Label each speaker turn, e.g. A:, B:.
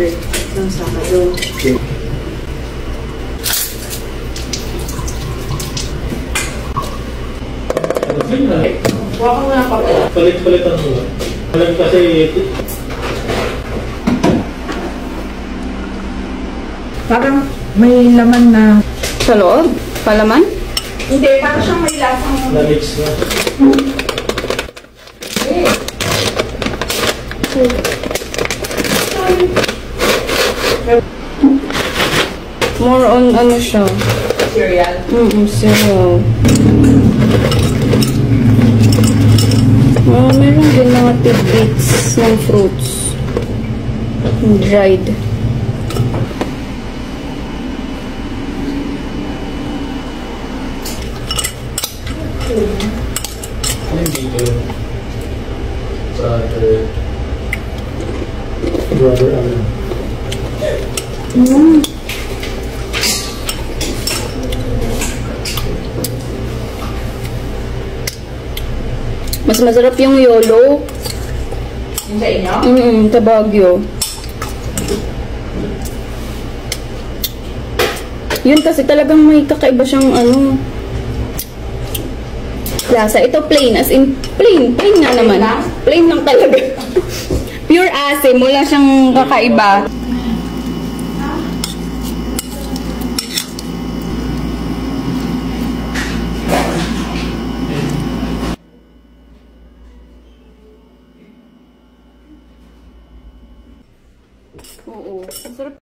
A: order ng Sabado.
B: Okay.
A: Huwag ko nga pa.
B: Palit-palitan mo. Alam kasi...
A: Parang may laman na...
C: Sa loob? Palaman?
A: Hindi, parang siyang may lasang...
B: Na-mix na.
C: More on ano siya?
A: Cereal.
C: Cereal. Meron din mga tidbits ng fruits. Dried.
B: Ano yung video? Sa brother Alan.
C: Mas masarap yung YOLO.
A: Yung sa inyo?
C: Sa Baguio. Yun kasi talagang may kakaiba siyang ano... lasa. Ito plain, as in plain. Plain nga naman. Plain lang talaga. Pure asim. Wala siyang kakaiba.